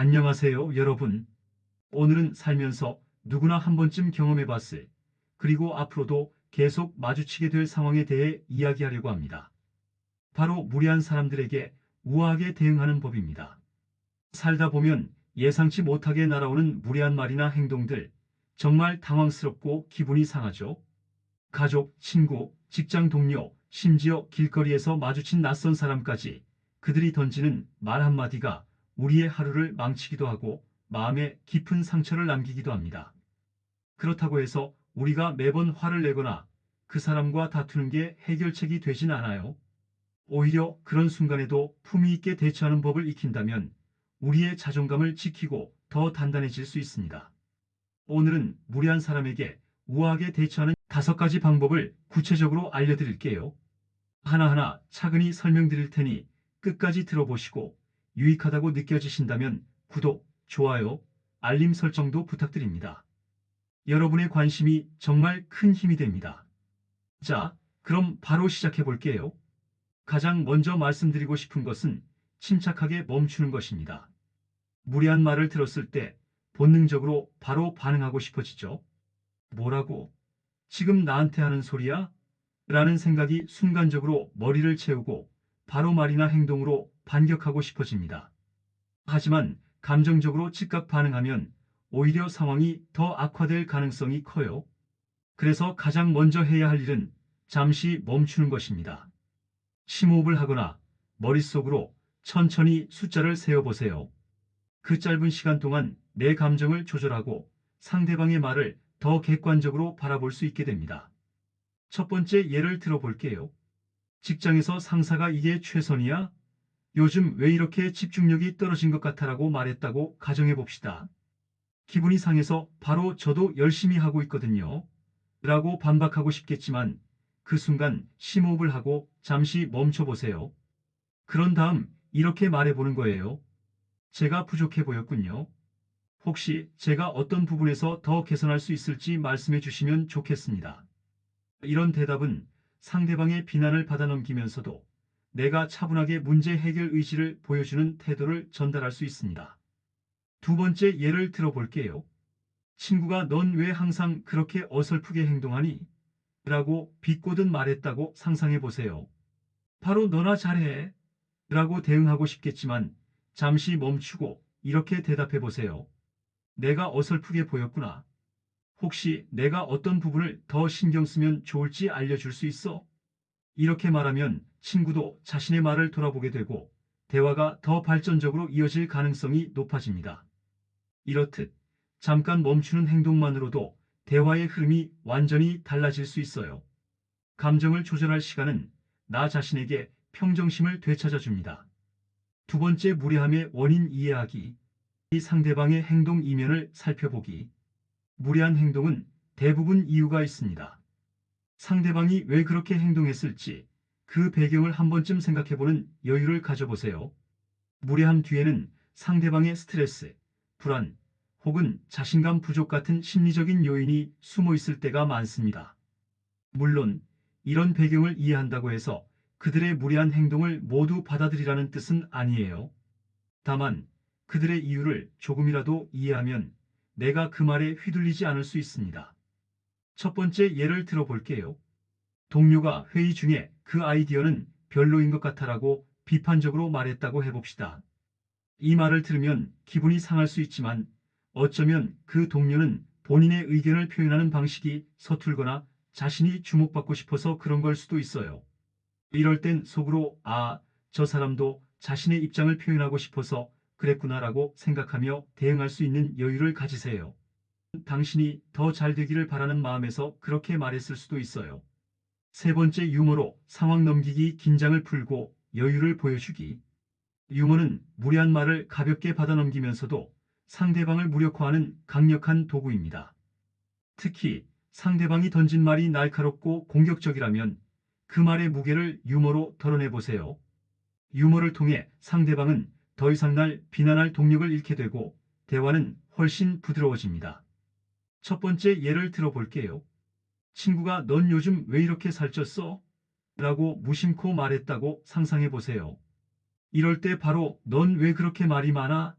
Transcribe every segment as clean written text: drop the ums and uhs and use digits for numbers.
안녕하세요, 여러분. 오늘은 살면서 누구나 한 번쯤 경험해봤을, 그리고 앞으로도 계속 마주치게 될 상황에 대해 이야기하려고 합니다. 바로 무례한 사람들에게 우아하게 대응하는 법입니다. 살다 보면 예상치 못하게 날아오는 무례한 말이나 행동들, 정말 당황스럽고 기분이 상하죠. 가족, 친구, 직장 동료, 심지어 길거리에서 마주친 낯선 사람까지 그들이 던지는 말 한마디가 우리의 하루를 망치기도 하고 마음에 깊은 상처를 남기기도 합니다. 그렇다고 해서 우리가 매번 화를 내거나 그 사람과 다투는 게 해결책이 되진 않아요. 오히려 그런 순간에도 품위 있게 대처하는 법을 익힌다면 우리의 자존감을 지키고 더 단단해질 수 있습니다. 오늘은 무례한 사람에게 우아하게 대처하는 5가지 방법을 구체적으로 알려드릴게요. 하나하나 차근히 설명드릴 테니 끝까지 들어보시고 유익하다고 느껴지신다면 구독, 좋아요, 알림 설정도 부탁드립니다. 여러분의 관심이 정말 큰 힘이 됩니다. 자, 그럼 바로 시작해 볼게요. 가장 먼저 말씀드리고 싶은 것은 침착하게 멈추는 것입니다. 무례한 말을 들었을 때 본능적으로 바로 반응하고 싶어지죠. 뭐라고? 지금 나한테 하는 소리야? 라는 생각이 순간적으로 머리를 채우고 바로 말이나 행동으로 반격하고 싶어집니다. 하지만 감정적으로 즉각 반응하면 오히려 상황이 더 악화될 가능성이 커요. 그래서 가장 먼저 해야 할 일은 잠시 멈추는 것입니다. 심호흡을 하거나 머릿속으로 천천히 숫자를 세어보세요. 그 짧은 시간 동안 내 감정을 조절하고 상대방의 말을 더 객관적으로 바라볼 수 있게 됩니다. 첫 번째 예를 들어볼게요. 직장에서 상사가 이게 최선이야? 요즘 왜 이렇게 집중력이 떨어진 것 같아라고 말했다고 가정해 봅시다. 기분이 상해서 바로 저도 열심히 하고 있거든요. 라고 반박하고 싶겠지만 그 순간 심호흡을 하고 잠시 멈춰 보세요. 그런 다음 이렇게 말해보는 거예요. 제가 부족해 보였군요. 혹시 제가 어떤 부분에서 더 개선할 수 있을지 말씀해 주시면 좋겠습니다. 이런 대답은 상대방의 비난을 받아넘기면서도 내가 차분하게 문제 해결 의지를 보여주는 태도를 전달할 수 있습니다. 두 번째 예를 들어볼게요. 친구가 넌 왜 항상 그렇게 어설프게 행동하니? 라고 비꼬듯 말했다고 상상해 보세요. 바로 너나 잘해. 라고 대응하고 싶겠지만 잠시 멈추고 이렇게 대답해 보세요. 내가 어설프게 보였구나. 혹시 내가 어떤 부분을 더 신경 쓰면 좋을지 알려줄 수 있어? 이렇게 말하면 친구도 자신의 말을 돌아보게 되고 대화가 더 발전적으로 이어질 가능성이 높아집니다. 이렇듯 잠깐 멈추는 행동만으로도 대화의 흐름이 완전히 달라질 수 있어요. 감정을 조절할 시간은 나 자신에게 평정심을 되찾아 줍니다. 두 번째 무례함의 원인 이해하기. 이 상대방의 행동 이면을 살펴보기. 무례한 행동은 대부분 이유가 있습니다. 상대방이 왜 그렇게 행동했을지 그 배경을 한 번쯤 생각해보는 여유를 가져보세요. 무례함 뒤에는 상대방의 스트레스, 불안, 혹은 자신감 부족 같은 심리적인 요인이 숨어 있을 때가 많습니다. 물론 이런 배경을 이해한다고 해서 그들의 무례한 행동을 모두 받아들이라는 뜻은 아니에요. 다만 그들의 이유를 조금이라도 이해하면 내가 그 말에 휘둘리지 않을 수 있습니다. 첫 번째 예를 들어볼게요. 동료가 회의 중에 그 아이디어는 별로인 것 같아라고 비판적으로 말했다고 해봅시다. 이 말을 들으면 기분이 상할 수 있지만 어쩌면 그 동료는 본인의 의견을 표현하는 방식이 서툴거나 자신이 주목받고 싶어서 그런 걸 수도 있어요. 이럴 땐 속으로 저 사람도 자신의 입장을 표현하고 싶어서 그랬구나라고 생각하며 대응할 수 있는 여유를 가지세요. 당신이 더 잘 되기를 바라는 마음에서 그렇게 말했을 수도 있어요. 세 번째 유머로 상황 넘기기. 긴장을 풀고 여유를 보여주기. 유머는 무례한 말을 가볍게 받아넘기면서도 상대방을 무력화하는 강력한 도구입니다. 특히 상대방이 던진 말이 날카롭고 공격적이라면 그 말의 무게를 유머로 덜어내 보세요. 유머를 통해 상대방은 더 이상 날 비난할 동력을 잃게 되고 대화는 훨씬 부드러워집니다. 첫 번째 예를 들어볼게요. 친구가 넌 요즘 왜 이렇게 살쪘어? 라고 무심코 말했다고 상상해 보세요. 이럴 때 바로 넌 왜 그렇게 말이 많아?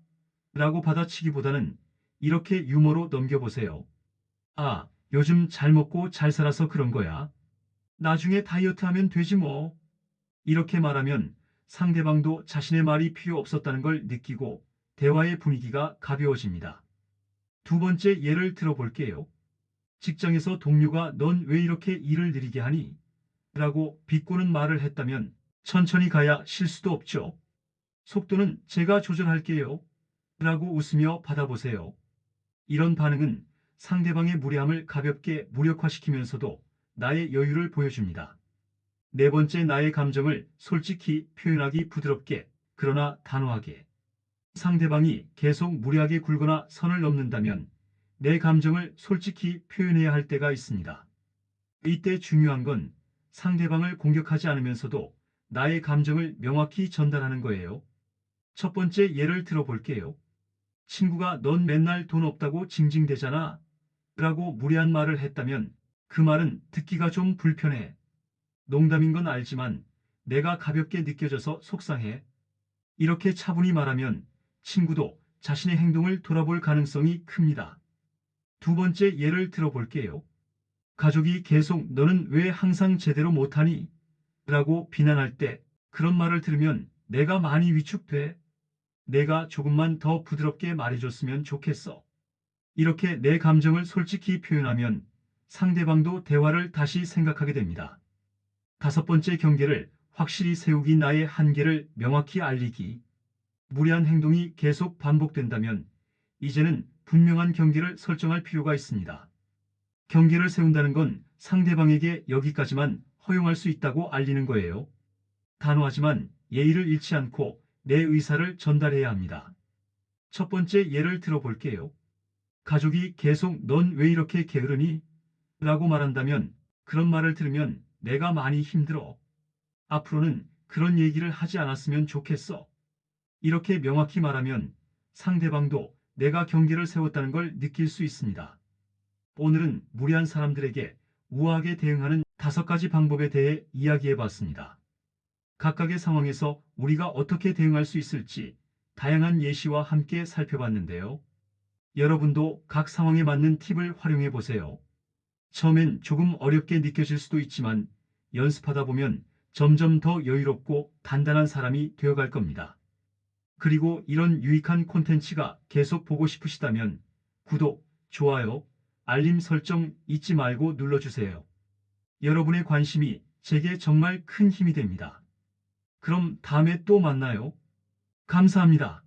라고 받아치기보다는 이렇게 유머로 넘겨보세요. 아, 요즘 잘 먹고 잘 살아서 그런 거야. 나중에 다이어트 하면 되지 뭐. 이렇게 말하면 상대방도 자신의 말이 필요 없었다는 걸 느끼고 대화의 분위기가 가벼워집니다. 두 번째 예를 들어볼게요. 직장에서 동료가 넌 왜 이렇게 일을 느리게 하니? 라고 비꼬는 말을 했다면 천천히 가야 실수도 없죠. 속도는 제가 조절할게요. 라고 웃으며 받아보세요. 이런 반응은 상대방의 무례함을 가볍게 무력화시키면서도 나의 여유를 보여줍니다. 네 번째, 나의 감정을 솔직히 표현하기. 부드럽게, 그러나 단호하게. 상대방이 계속 무례하게 굴거나 선을 넘는다면 내 감정을 솔직히 표현해야 할 때가 있습니다. 이때 중요한 건 상대방을 공격하지 않으면서도 나의 감정을 명확히 전달하는 거예요. 첫 번째 예를 들어볼게요. 친구가 넌 맨날 돈 없다고 징징대잖아. 라고 무례한 말을 했다면 그 말은 듣기가 좀 불편해. 농담인 건 알지만 내가 가볍게 느껴져서 속상해. 이렇게 차분히 말하면 친구도 자신의 행동을 돌아볼 가능성이 큽니다. 두 번째 예를 들어볼게요. 가족이 계속 너는 왜 항상 제대로 못하니? 라고 비난할 때 그런 말을 들으면 내가 많이 위축돼. 내가 조금만 더 부드럽게 말해줬으면 좋겠어. 이렇게 내 감정을 솔직히 표현하면 상대방도 대화를 다시 생각하게 됩니다. 다섯 번째, 경계를 확실히 세우기. 나의 한계를 명확히 알리기. 무례한 행동이 계속 반복된다면 이제는 분명한 경계를 설정할 필요가 있습니다. 경계를 세운다는 건 상대방에게 여기까지만 허용할 수 있다고 알리는 거예요. 단호하지만 예의를 잃지 않고 내 의사를 전달해야 합니다. 첫 번째 예를 들어볼게요. 가족이 계속 넌 왜 이렇게 게으르니? 라고 말한다면 그런 말을 들으면 내가 많이 힘들어. 앞으로는 그런 얘기를 하지 않았으면 좋겠어. 이렇게 명확히 말하면 상대방도 내가 경계를 세웠다는 걸 느낄 수 있습니다. 오늘은 무례한 사람들에게 우아하게 대응하는 5가지 방법에 대해 이야기해 봤습니다. 각각의 상황에서 우리가 어떻게 대응할 수 있을지 다양한 예시와 함께 살펴봤는데요. 여러분도 각 상황에 맞는 팁을 활용해 보세요. 처음엔 조금 어렵게 느껴질 수도 있지만 연습하다 보면 점점 더 여유롭고 단단한 사람이 되어갈 겁니다. 그리고 이런 유익한 콘텐츠가 계속 보고 싶으시다면 구독, 좋아요, 알림 설정 잊지 말고 눌러주세요. 여러분의 관심이 제게 정말 큰 힘이 됩니다. 그럼 다음에 또 만나요. 감사합니다.